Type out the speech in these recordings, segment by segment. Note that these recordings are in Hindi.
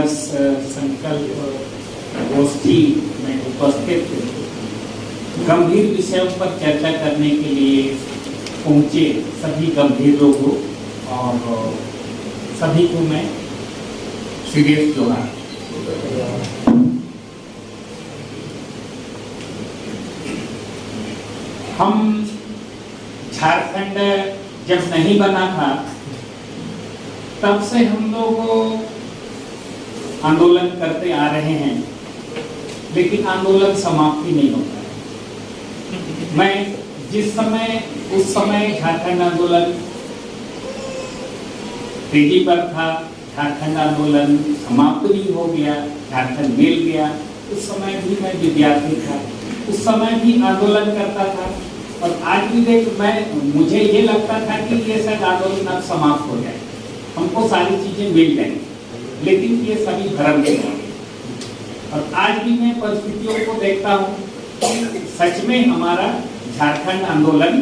संकल्प गोष्ठी में उपस्थित गंभीर विषयों पर चर्चा करने के लिए पहुंचे सभी गंभीर लोगों और सभी को मैं सीरियस जोहार। हम झारखंड जब नहीं बना था तब से हम लोग आंदोलन करते आ रहे हैं, लेकिन आंदोलन समाप्ति नहीं होता है। मैं उस समय झारखंड आंदोलन तेजी पर था, झारखंड आंदोलन समाप्त भी हो गया, झारखंड मिल गया। उस समय भी मैं विद्यार्थी था, उस समय भी आंदोलन करता था और आज भी मुझे ये लगता था कि ये शायद आंदोलन अब समाप्त हो जाए, हमको सारी चीजें मिल जाएंगी, लेकिन ये सभी भ्रम के हैं। और आज भी मैं परिस्थितियों को देखता हूँ कि सच में हमारा झारखंड आंदोलन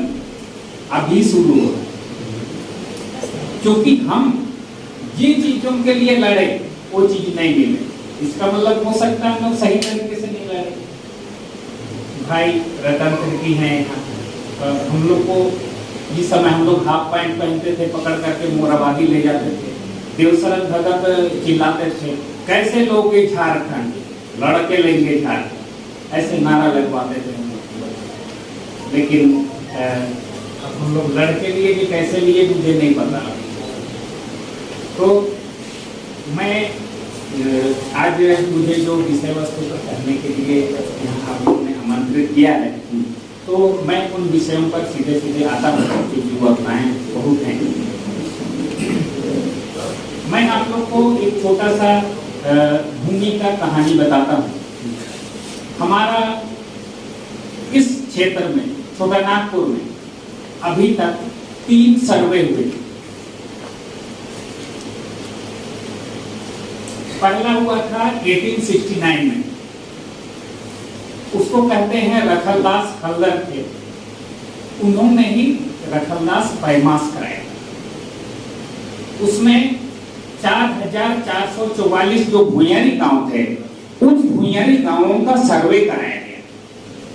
अभी शुरू हो रहा है, क्योंकि हम जिन चीजों के लिए लड़े वो चीज नहीं मिले। इसका मतलब हो सकता है हम लोग सही तरीके से नहीं लड़े। भाई रतन त्रिकी हैं यहाँ, हम लोग को जिस समय हम लोग हाफ पैंट पहनते थे पकड़ करके मोराबादी ले जाते थे, देवशरण भगत चिल्लाते थे कैसे लोग झारखंड, लड़के लेंगे झारखंड, ऐसे नारा लगवाते थे। लेकिन अब हम लोग लड़के लिए कि कैसे लिए मुझे नहीं पता। तो मैं आज मुझे जो विषय वस्तु पर करने के लिए यहाँ आप लोगों ने आमंत्रित किया है, तो मैं उन विषयों पर सीधे सीधे आता हूँ, क्योंकि वो अपनाएं बहुत हैं। मैं आप लोग को एक छोटा सा भूमि का कहानी बताता हूँ। हमारा इस क्षेत्र में छोटा नागपुर में अभी तक 3 सर्वे हुए। पहला हुआ था 1869 में, उसको कहते हैं रखलदास हल्दर थे, उन्होंने ही रखलदास पैमास कराया। उसमें 4444 जो भुइयारी गांव थे, उन भुइयारी गांवों का सर्वे कराया गया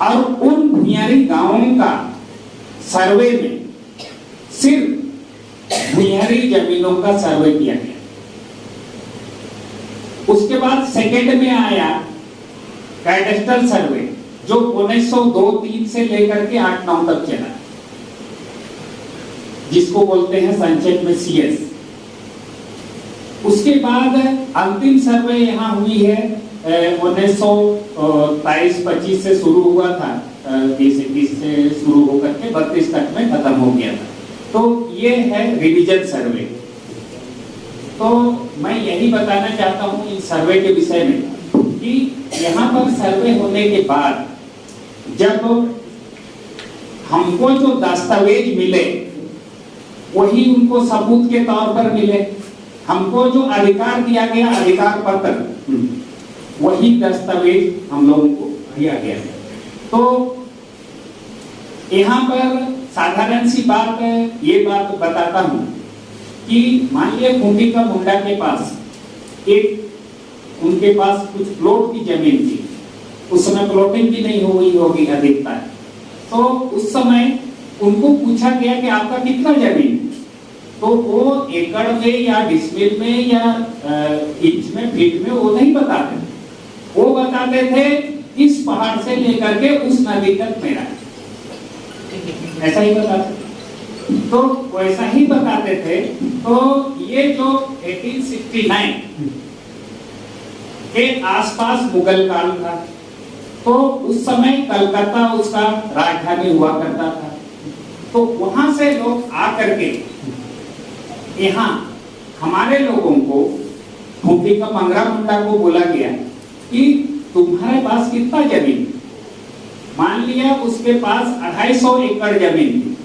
और उन भुइयारी गांवों का सर्वे में सिर्फ भुइयारी जमीनों का सर्वे किया गया। उसके बाद सेकेंड में आया कैडेस्ट्रल सर्वे, जो 1902-3 से लेकर के 8-9 तक चला, जिसको बोलते हैं संक्षेप में CS। उसके बाद अंतिम सर्वे यहाँ हुई है 1923-25 से शुरू हुआ था, 20 से शुरू होकर के 32 तक में खत्म हो गया था। तो ये है रिवीजन सर्वे। तो मैं यही बताना चाहता हूँ इन सर्वे के विषय में कि यहाँ पर सर्वे होने के बाद जब हमको जो दस्तावेज मिले वही उनको सबूत के तौर पर मिले, हमको जो अधिकार दिया गया अधिकार पत्र वही दस्तावेज हम लोगों को दिया गया। तो यहाँ पर साधारण सी बात ये बात बताता हूँ कि मान लिया खूंटी का मुंडा के पास उनके पास कुछ प्लॉट की जमीन थी, उस समय प्लॉटिंग भी नहीं हुई होगी अधिकता। तो उस समय उनको पूछा गया कि आपका कितना जमीन, तो वो एकड़ में या डिसमिल में या इंच में फीट में वो नहीं बताते, वो बताते थे इस पहाड़ से लेकर के उस नदी तक मेरा, ऐसा ही बताते। तो वैसा ही बताते थे। तो ये जो 1869 के आसपास मुगल काल था, तो उस समय कलकत्ता उसका राजधानी हुआ करता था। तो वहां से लोग आकर के यहाँ हमारे लोगों को, खूंटी का मंगरा मुंडा को बोला गया कि तुम्हारे पास कितना जमीन। मान लिया उसके पास 250 एकड़ जमीन थी,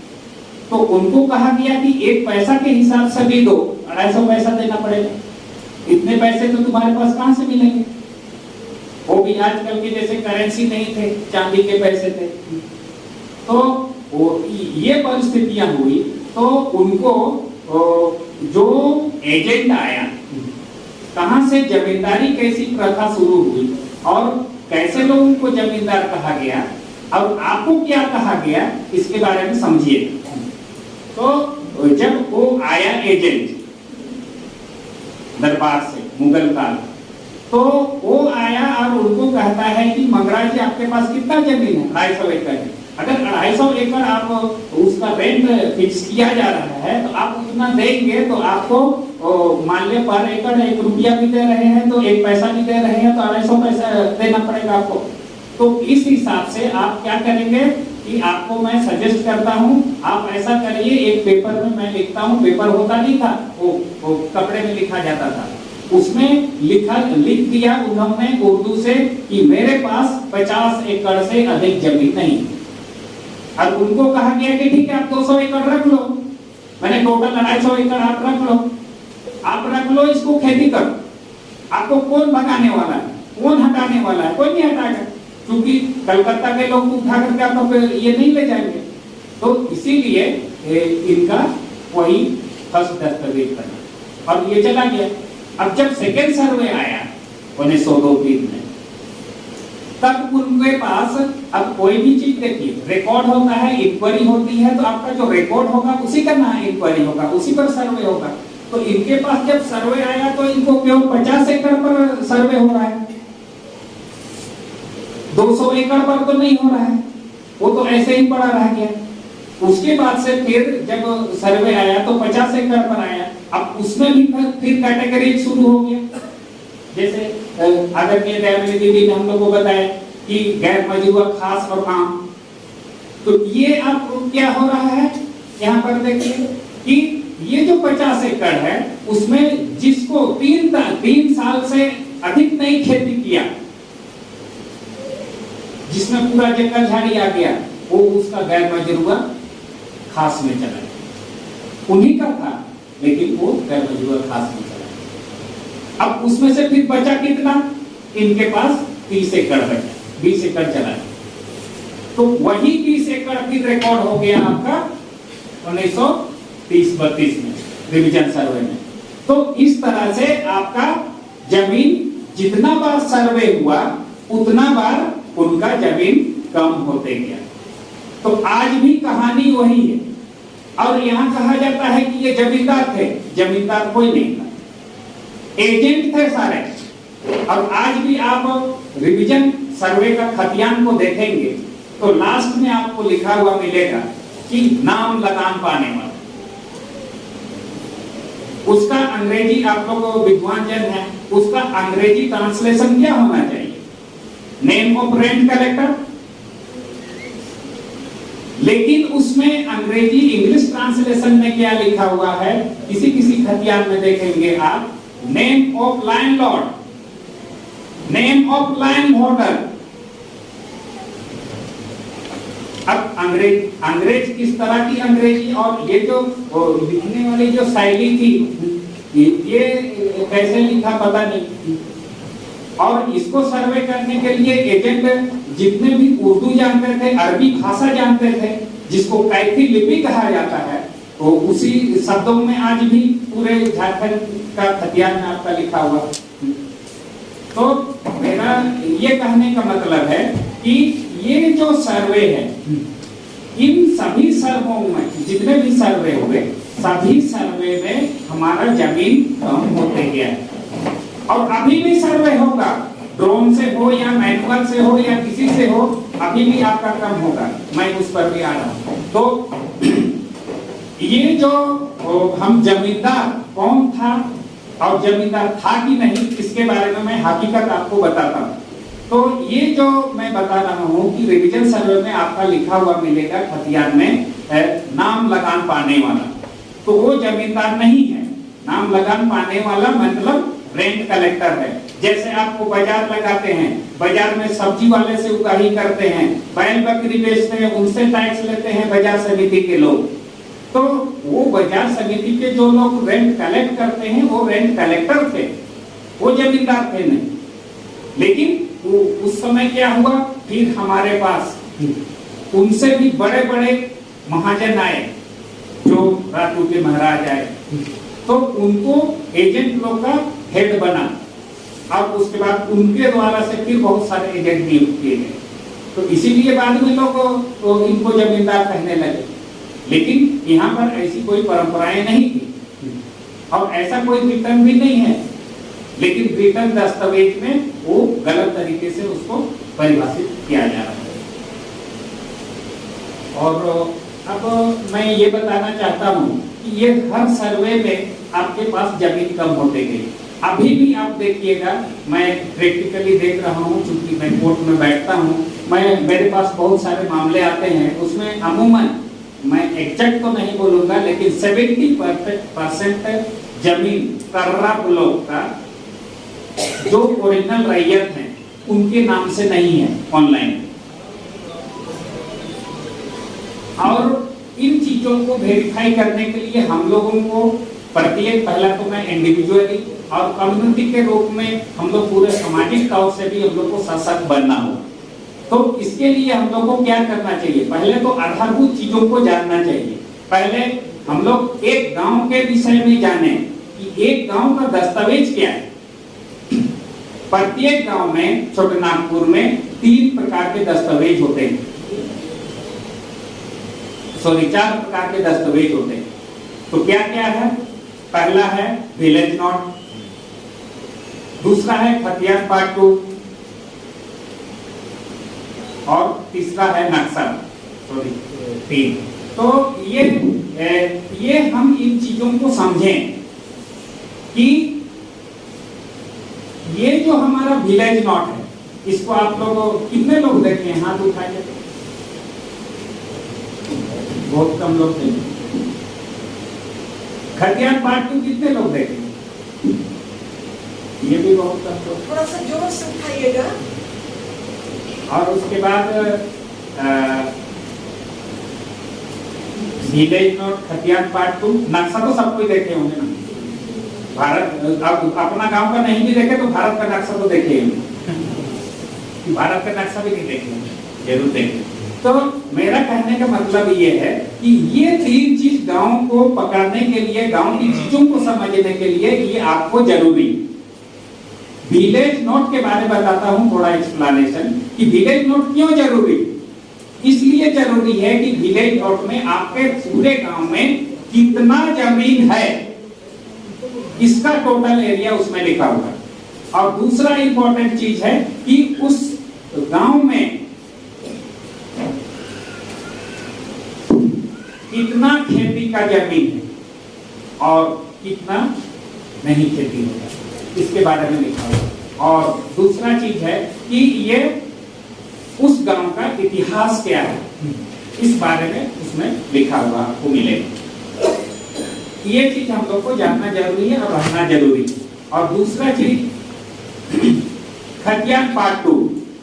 तो उनको कहा गया कि 1 पैसा के हिसाब से भी दो, 250 पैसा देना पड़ेगा। इतने पैसे तो तुम्हारे पास कहां से मिलेंगे, वो भी आजकल के जैसे करेंसी नहीं थे, चांदी के पैसे थे। तो ये परिस्थितियां हुई। तो उनको जो एजेंट आया कहां से जमींदारी कैसी प्रथा शुरू हुई और कैसे लोगों को जमींदार कहा गया और आपको क्या कहा गया, इसके बारे में समझिए। तो जब वो आया एजेंट दरबार से मुगल काल, तो वो आया और उनको कहता है कि मंगराज जी आपके पास कितना जमीन है? 250 एकड़ है। अगर 250 एकड़ आप उसका रेंट फिक्स किया जा रहा है तो आप उतना देंगे तो आपको मान ले पर एकड़ 1 रुपया भी दे रहे हैं तो 1 पैसा भी दे रहे हैं तो 250 पैसा देना पड़ेगा आपको। तो इस हिसाब से आप क्या करेंगे कि आपको मैं सजेस्ट करता हूं, आप ऐसा करिए, एक पेपर में मैं लिखता हूं, पेपर होता नहीं था, वो कपड़े में लिखा जाता था, उसमें लिख दिया उन्होंने उर्दू से कि मेरे पास 50 एकड़ से अधिक जमीन नहीं। और उनको कहा गया कि ठीक है आप 200 एकड़ रख लो, मैंने टोटल 250 एकड़ आप रख लो, इसको खेती करो। आपको कौन भगाने वाला है, कौन हटाने वाला है? कोई नहीं हटाएगा, क्योंकि कलकत्ता के लोग उठा करके आपको ये नहीं ले जाएंगे। तो इसीलिए इनका वही फर्स्ट दस्तावेज बना और ये चला गया। अब जब सेकेंड सर्वे आया 1902-03 में, तब उनके पास अब कोई भी चीज देखिए, रिकॉर्ड होता है, इंक्वायरी होती है, तो आपका जो रिकॉर्ड होगा उसी का ना इंक्वायरी होगा, उसी पर सर्वे होगा। तो इनके पास जब सर्वे आया तो इनको क्यों 50 एकड़ पर सर्वे हो रहा है, 200 एकड़ पर तो नहीं हो रहा है, वो तो ऐसे ही पड़ा रह गया। उसके बाद से फिर जब सर्वे आया तो 50 एकड़ पर आया। अब उसमें भी फिर कैटेगरी शुरू हो गया। जैसे आदरणीय दयानंद दीदी ने हम लोग को बताया कि गैर मजरूआ खास और आम। तो ये अब क्या हो रहा है, यहाँ पर देखिए कि ये जो 50 एकड़ है उसमें जिसको 3 साल से अधिक नहीं खेती किया, जिसमें पूरा जंगल झाड़ी आ गया, वो उसका गैर मजरूआ खास में चला गया। उन्हीं का था लेकिन वो गैर मजरूआ खास में चला गया। अब उसमें से फिर बचा कितना, इनके पास 30 एकड़ बचा, 20 एकड़ चला गया। तो वही 20 एकड़ फिर रिकॉर्ड हो गया आपका 1930-32 में रिवीजन सर्वे में। तो इस तरह से आपका जमीन जितना बार सर्वे हुआ उतना बार उनका जमीन कम होते गया। तो आज भी कहानी वही है। और यहाँ कहा जाता है कि ये जमींदार थे, जमींदार कोई नहीं था, एजेंट थे सारे। और आज भी आप रिवीजन सर्वे का खतियान को देखेंगे तो लास्ट में आपको लिखा हुआ मिलेगा कि नाम लगान पाने वाला। उसका अंग्रेजी, आप लोग विद्वान जन है, उसका अंग्रेजी ट्रांसलेशन क्या होना चाहिए? Name of rent collector. लेकिन उसमें अंग्रेजी इंग्लिश ट्रांसलेशन में क्या लिखा हुआ है, किसी किसी खतियान में देखेंगे आप, name of landlord, name of land holder. अब अंग्रेज किस तरह की अंग्रेजी, और ये जो लिखने वाली जो शैली थी, ये कैसे लिखा पता नहीं। और इसको सर्वे करने के लिए एजेंट जितने भी उर्दू जानते थे, अरबी भाषा जानते थे, जिसको कैथी लिपि कहा जाता है, तो उसी शब्दों में आज भी पूरे झारखंड का खतियान में आपका लिखा हुआ। तो मेरा ये कहने का मतलब है कि ये जो सर्वे है, इन सभी सर्वों में, जितने भी सर्वे हुए, सभी सर्वे में हमारा जमीन कम होते गया है। और अभी भी सर्वे होगा, ड्रोन से हो या मैनुअल से हो या किसी से हो, अभी भी आपका कम होगा। मैं उस पर भी आ रहा हूं। तो ये जो हम जमींदार कौन था और जमींदार था कि नहीं, इसके बारे में मैं हकीकत आपको बताता हूँ। तो ये जो मैं बता रहा हूँ कि रिवीजन सर्वे में आपका लिखा हुआ मिलेगा खतियान में नाम लगान पाने वाला, तो वो जमींदार नहीं है। नाम लगान पाने वाला मतलब रेंट कलेक्टर है। जैसे आपको बाजार लगाते हैं, बाजार में सब्जी वाले से उगाही करते हैं, बैल बकरी बेचते हैं, उनसे टैक्स लेते हैं बाजार समिति के लोग। तो वो बाजार समिति के जो लोग रेंट कलेक्ट करते हैं वो रेंट कलेक्टर थे, वो जमींदार थे नहीं। लेकिन उस समय क्या हुआ, फिर हमारे पास उनसे भी बड़े बड़े महाजन आए, जो राजू के महाराज आए, तो उनको एजेंट लोग का हेड बना और उसके बाद उनके द्वारा से फिर बहुत सारे एजेंट नियुक्त किए गए, तो इसीलिए बाद में लोग तो इनको जमींदार कहने लगे। लेकिन यहाँ पर ऐसी कोई परंपराएं नहीं थी और ऐसा कोई रिटर्न भी नहीं है, लेकिन रिटर्न दस्तावेज में वो गलत तरीके से उसको परिभाषित किया जा रहा है। और अब मैं ये बताना चाहता हूँ कि ये हर सर्वे में आपके पास जमीन कम होते गई। अभी भी आप देखिएगा, मैं प्रैक्टिकली देख रहा हूँ, चूंकि मैं कोर्ट में बैठता हूँ, मेरे पास बहुत सारे मामले आते हैं, उसमें अमूमन मैं एग्जैक्ट तो नहीं बोलूंगा लेकिन 70% जमीन कर्रा ब्लॉक का जो ओरिजिनल रैयत हैं उनके नाम से नहीं है ऑनलाइन। और इन चीजों को वेरीफाई करने के लिए हम लोगों को प्रत्येक, पहला तो मैं इंडिविजुअली और कम्युनिटी के रूप में हम लोग पूरे सामाजिक तौर से भी हम लोग को सशक्त बनना हो। तो इसके लिए हम लोग को क्या करना चाहिए? पहले तो आधारभूत चीजों को जानना चाहिए। पहले हम लोग एक गांव के विषय में जाने कि एक गांव का दस्तावेज क्या है। प्रत्येक गांव में, छोटे नागपुर में 3 प्रकार के दस्तावेज होते हैं, 4 प्रकार के दस्तावेज होते हैं। तो क्या क्या है? पहला है विलेज नोट, दूसरा है खतियान पार्ट 2 और तीसरा है नक्शा 3। तो ये हम इन चीजों को समझें कि ये जो हमारा विलेज नोट है, इसको आप लोग कितने लोग देखे हैं? हाथ उठाइए। बहुत कम लोग देखे। खतियान पार्ट 2 कितने लोग देखे? ये भी बहुत कम लोग। थोड़ा सा जोर से उठाइएगा। और उसके बाद विलेज नोट, खतियान पार्ट 2, नक्शा तो सब कोई देखे होंगे ना। भारत, अब अपना गांव का नहीं भी देखे तो भारत का नक्शा तो देखे होंगे। भारत का नक्शा भी नहीं देखे, जरूर देखे। तो मेरा कहने का मतलब ये है कि ये 3 चीज गांव को पकड़ने के लिए, गांव की चीजों को समझने के लिए ये आपको जरूरी। विलेज नोट के बारे में बताता हूं थोड़ा एक्सप्लेनेशन कि विलेज नोट क्यों जरूरी। इसलिए जरूरी है कि विलेज नोट में आपके पूरे गांव में कितना जमीन है इसका टोटल एरिया उसमें लिखा हुआ है। और दूसरा इंपॉर्टेंट चीज है कि उस गांव में कितना खेती का जमीन है और कितना नहीं खेती होता, इसके बारे में लिखा हुआ। और दूसरा चीज है कि ये उस गांव का इतिहास क्या है, इस बारे में उसमें लिखा हुआ आपको मिलेगा। ये चीज हम लोग को जानना जरूरी है और रहना जरूरी है। और दूसरा चीज खतियान पार्ट 2,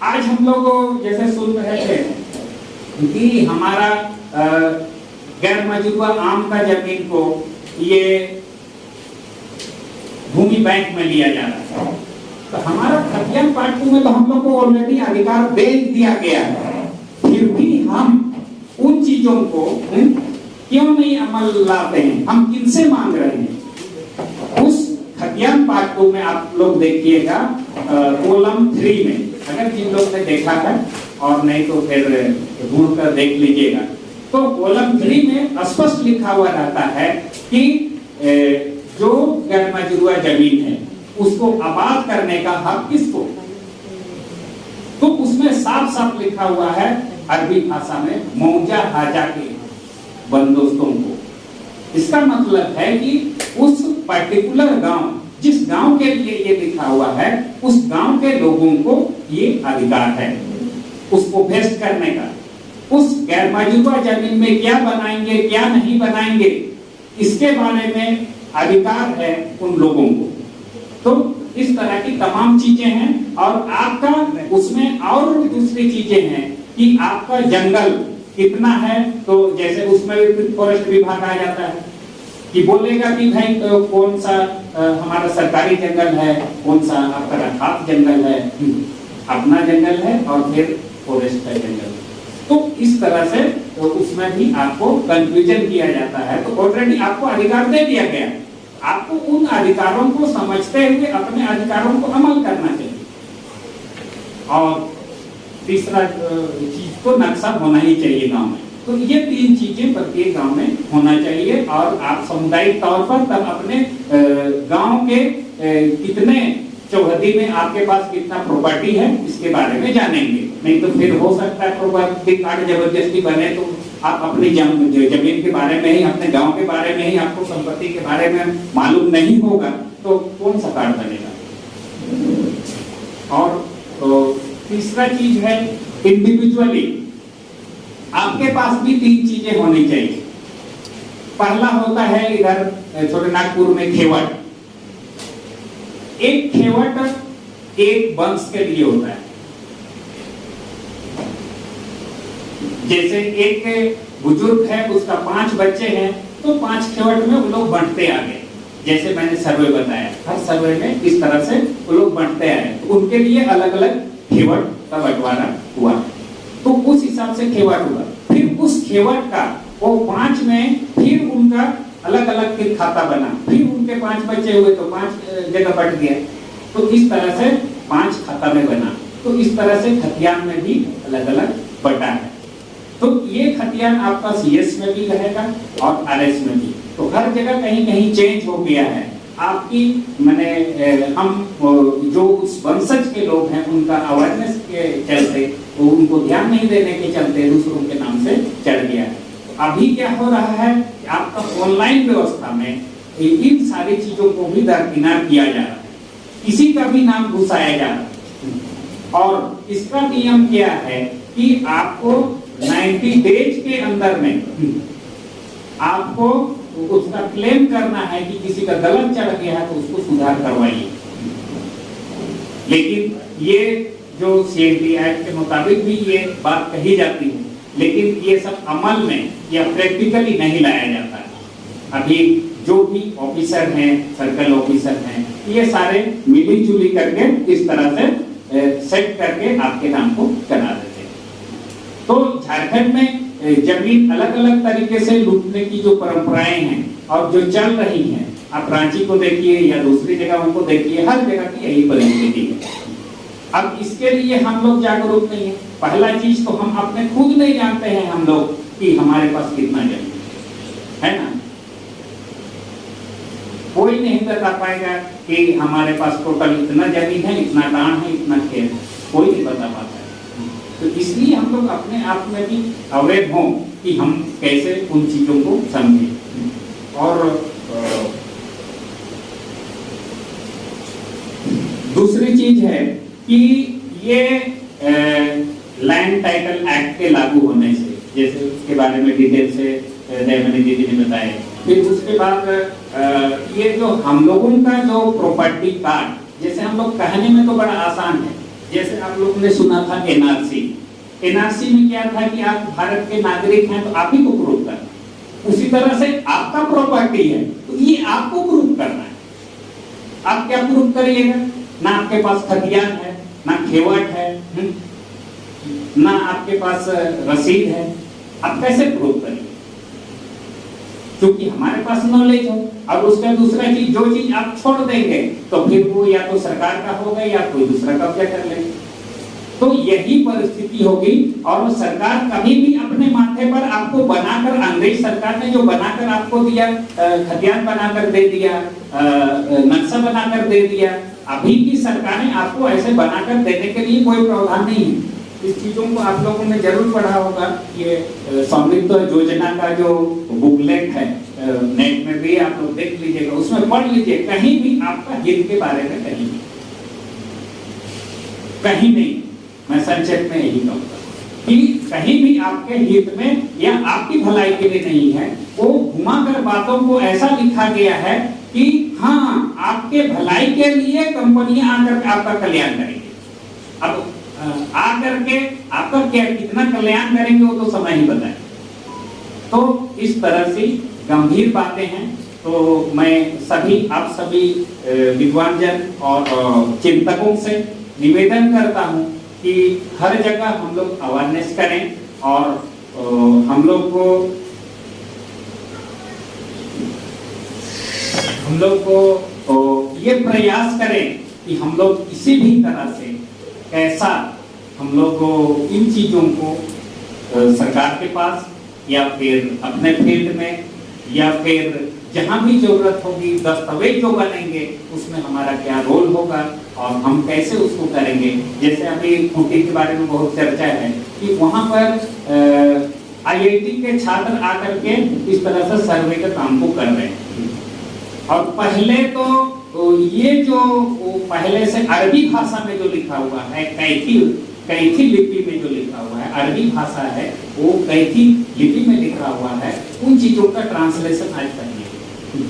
आज हम लोग जैसे सुन रहे थे कि हमारा गैर मजरूआ आम का जमीन को ये भूमि बैंक में लिया जा रहा है। तो हमारा खतियान पार्ट 2 में तो हम लोग को ऑलरेडी अधिकार दे दिया गया है, फिर भी हम उन चीजों को क्यों नहीं अमल लाते हैं? हम किनसे मांग रहे हैं? उस खतियान पार्ट 2 में आप लोग देखिएगा कॉलम 3 में, अगर जिन लोग ने देखा है और नहीं तो फिर ढूंढ कर देख लीजिएगा, तो कॉलम 3 में स्पष्ट लिखा हुआ रहता है कि जो गैर मजरूआ जमीन है उसको आबाद करने का हक किसको? तो उसमें साफ साफ लिखा हुआ है अरबी भाषा में, मौजा हाजा के बंदोबस्तों को। इसका मतलब है कि उस पर्टिकुलर गांव, जिस गांव के लिए ये लिखा हुआ है, उस गांव के लोगों को ये अधिकार है उसको वेस्ट करने का। उस गैर मजरूआ जमीन में क्या बनाएंगे क्या नहीं बनाएंगे इसके बारे में अधिकार है उन लोगों को। तो इस तरह की तमाम चीजें हैं। और आपका उसमें और दूसरी चीजें हैं कि आपका जंगल कितना है, तो जैसे उसमें भी फॉरेस्ट विभाग आ जाता है कि बोलेगा कि भाई कौन सा हमारा सरकारी जंगल है, कौन सा आपका खास जंगल है, अपना जंगल है और फिर फॉरेस्ट का जंगल। तो इस तरह से तो उसमें भी आपको कंफ्यूजन किया जाता है। तो ऑलरेडी आपको अधिकार दे दिया गया, आपको उन अधिकारों को समझते हुए अपने अधिकारों को अमल करना चाहिए। और तीसरा चीज तो नक्शा होना ही चाहिए गांव में। तो ये 3 चीजें प्रत्येक गांव में होना चाहिए और आप सामुदायिक तौर पर तब अपने गांव के कितने चौहदी में आपके पास कितना प्रॉपर्टी है इसके बारे में जानेंगे। नहीं तो फिर हो सकता है प्रॉपर्टी कार्ड जबरदस्ती बने तो आप अपनी जमीन के बारे में ही, अपने गांव के बारे में ही आपको संपत्ति के बारे में मालूम नहीं होगा तो कौन सा कार्ड बनेगा। और तो तीसरा चीज है इंडिविजुअली आपके पास भी 3 चीजें होनी चाहिए। पहला होता है इधर छोटे नागपुर में खेवट। एक खेवट एक वंश के लिए होता है। जैसे एक बुजुर्ग है, उसका 5 बच्चे हैं, तो 5 खेवट में वो लोग बांटते आ गए। जैसे मैंने सर्वे बताया, हर सर्वे में इस तरह से वो लोग बांटते आए, तो उनके लिए अलग अलग खेवट का बंटवारा हुआ, तो उस हिसाब से खेवट हुआ। फिर उस खेवट का वो 5 में फिर उनका अलग अलग फिर खाता बना, फिर उनके 5 बच्चे हुए तो 5 जगह बट गया, तो इस तरह से 5 खाता में बना। तो इस तरह से खतियान में भी अलग अलग बटा है। तो ये खतियान आपका सीएस में भी रहेगा और आरएस में भी। तो हर जगह कहीं कहीं चेंज हो गया है। आपकी मैंने हम जो उस वंशज के लोग हैं उनका अवेयरनेस के चलते, वो उनको ध्यान नहीं देने के चलते दूसरों के नाम से चढ़ गया है। अभी क्या हो रहा है कि आपका ऑनलाइन व्यवस्था में इन सारी चीजों को भी दरकिनार किया जा रहा है, किसी का भी नाम घुसाया जा रहा है। और इसका नियम क्या है कि आपको 90 डेज के अंदर में आपको उसका क्लेम करना है कि किसी का गलत चढ़ गया है तो उसको सुधार करवाइए। लेकिन ये जो सीएमटी एक्ट के मुताबिक भी ये बात कही जाती है, लेकिन ये सब अमल में या प्रैक्टिकली नहीं लाया जाता है। अभी जो भी ऑफिसर हैं, सर्कल ऑफिसर हैं, ये सारे मिली जुली करके इस तरह से सेट करके आपके नाम को करा देते हैं। तो झारखंड में जमीन अलग अलग तरीके से लूटने की जो परंपराएं हैं और जो चल रही हैं, आप रांची को देखिए या दूसरी जगहों को देखिए, हर जगह की यही परिस्थिति है। अब इसके लिए हम लोग जागरूक नहीं है। पहला चीज तो हम अपने खुद नहीं जानते हैं हम लोग कि हमारे पास कितना जमीन है ना। कोई नहीं बता पाएगा कि हमारे पास टोटल इतना जमीन है, इतना दान है, इतना खेत, कोई नहीं बता पाता है। तो इसलिए हम लोग अपने आप में भी अवेयर हों कि हम कैसे उन चीजों को समझें। और दूसरी चीज है कि ये लैंड टाइटल एक्ट के लागू होने से, जैसे उसके बारे में डिटेल से दयामनी दीदी ने बताया। फिर उसके बाद ये जो हम लोगों का जो प्रॉपर्टी कार्ड, जैसे हम लोग कहने में तो बड़ा आसान है, जैसे आप लोगों ने सुना था एनआरसी। एनआरसी में क्या था कि आप भारत के नागरिक हैं तो आप ही को प्रूव करना। उसी तरह से आपका प्रॉपर्टी है तो ये आपको प्रूव करना है। आप क्या प्रूव करिएगा? ना आपके पास खतियान है, ना खेवट है, ना आपके पास रसीद है, आप कैसे प्रूव करिए? क्योंकि हमारे पास नॉलेज हो। और उसका दूसरा चीज, जो चीज आप छोड़ देंगे तो फिर वो या तो सरकार का होगा या कोई दूसरा कब्जा कर लेगा। तो यही परिस्थिति होगी। और सरकार कभी भी अपने माथे पर आपको बनाकर, अंग्रेज सरकार ने जो बनाकर आपको दिया, खतियान बनाकर दे दिया, नक्शा बनाकर दे दिया, अभी की सरकारें आपको ऐसे बनाकर देने के लिए कोई प्रावधान नहीं है। इस चीजों को आप लोगों ने जरूर पढ़ा होगा। ये समृद्ध योजना का जो बुकलेट है, नेट में भी आप लोग देख लीजिएगा, उसमें पढ़ लीजिए। कहीं भी आपका हित के बारे में कहीं नहीं, मैं संक्षेप में यही कहूँगा कि कहीं भी आपके हित में या आपकी भलाई के लिए नहीं है। वो घुमाकर बातों को ऐसा लिखा गया है कि हाँ, आपके भलाई के लिए कंपनियां आकर आपका कल्याण करेंगे। अब आकर के आपका क्या कितना कल्याण करेंगे वो तो समय ही बताए। तो इस तरह से गंभीर बातें हैं। तो मैं आप सभी विद्वान जन और चिंतकों से निवेदन करता हूं कि हर जगह हम लोग अवेयरनेस करें और हम लोग को हम लोग को ये प्रयास करें कि हम लोग किसी भी तरह से कैसा हम लोग इन चीज़ों को सरकार के पास या फिर अपने फील्ड में या फिर जहां भी जरूरत होगी दस्तावेज जो बनेंगे उसमें हमारा क्या रोल होगा और हम कैसे उसको करेंगे। जैसे अभी खूंटी के बारे में बहुत चर्चा है कि वहां पर आईआईटी के छात्र आकर के इस तरह से सर्वे के काम को कर रहे हैं। और पहले तो ये जो पहले से अरबी भाषा में जो लिखा हुआ है कैथी लिपि में जो लिखा हुआ है, अरबी भाषा है वो कैथी लिपि में लिखा हुआ है, उन चीजों का ट्रांसलेशन आज तक नहीं।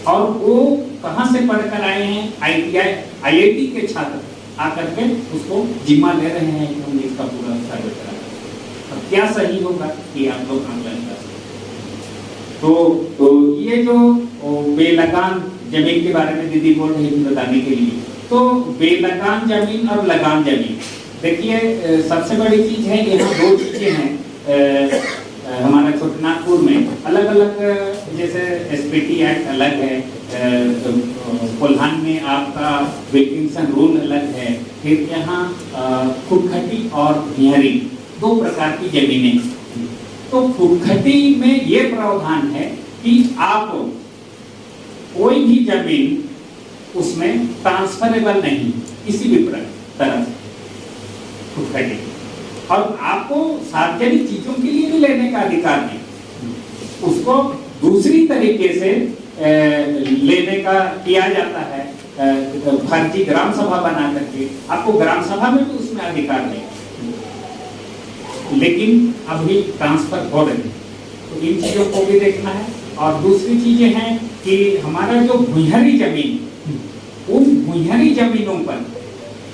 और वो कहाँ से पढ़कर आए हैं? आईआईटी के छात्र आकर के उसको जिम्मा ले रहे हैं कि हमने इसका पूरा सर्वे करा। अब क्या सही होगा कि आप लोग आंकलन कर सकते। तो ये जो बेलगान जमीन के बारे में दीदी बोल रही थी बताने के लिए, तो बेलगान जमीन और लगान जमीन, देखिए सबसे बड़ी चीज है, यहाँ दो चीजें हैं। हमारा छोटनागपुर में अलग अलग, जैसे एसपीटी एक्ट अलग है, कोल्हान में आपका विल्किंसन रूल अलग है, फिर यहाँ खुटखटी और भिहरी दो प्रकार की जमीनें। तो खुटखटी में ये प्रावधान है कि आप कोई भी जमीन उसमें ट्रांसफरेबल नहीं किसी भी तरह से खुटखटी, और आपको सार्वजनिक चीजों के लिए भी लेने का अधिकार नहीं। उसको दूसरी तरीके से लेने का किया जाता है, फर्जी ग्राम सभा बना करके, आपको ग्राम सभा में भी उसमें अधिकार नहीं, लेकिन अभी ट्रांसफर हो रही है। तो इन चीजों को भी देखना है। और दूसरी चीजें हैं कि हमारा जो भुइहरी जमीन, उन भुइहरी जमीनों पर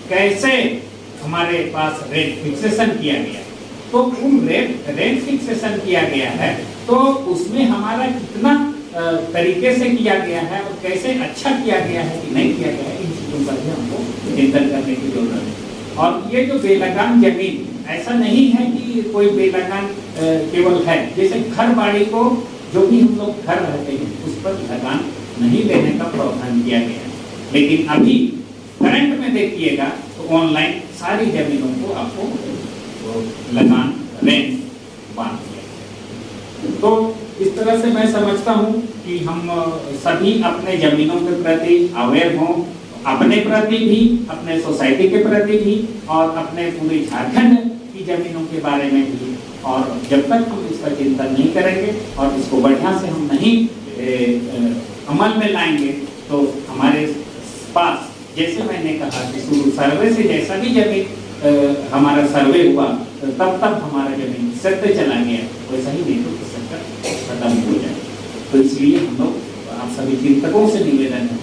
कैसे हमारे पास रेट फिक्सेशन किया गया, तो उन रेट फिक्सेशन किया गया है, तो उसमें हमारा कितना तरीके से किया गया है और कैसे अच्छा किया गया है कि नहीं किया गया है, इन चीजों पर भी हमको चिंतन करने की जरूरत है। और ये जो बेलगान जमीन, ऐसा नहीं है कि कोई बेलगान केवल है, जैसे घर बाड़ी को जो भी हम लोग घर रहते हैं उस पर लगान नहीं लेने का प्रावधान किया गया है। लेकिन अभी करंट में देखिएगा तो ऑनलाइन सारी जमीनों को आपको लगान रेंट बांध दिया। तो इस तरह से मैं समझता हूँ कि हम सभी अपने जमीनों के प्रति अवेयर हों, अपने प्रति भी, अपने सोसाइटी के प्रति भी, और अपने पूरे झारखंड की जमीनों के बारे में भी। और जब तक हम इसका चिंतन नहीं करेंगे और इसको बढ़िया से हम नहीं अमल में लाएंगे, तो हमारे पास, जैसे मैंने कहा कि सर्वे से जैसा भी जमीन हमारा सर्वे हुआ तब हमारा जमीन सत्य चला गया, वैसा ही नहीं तो सत्य खत्म हो जाए। तो इसलिए हम लोग आप सभी चिंतकों से निवेदन है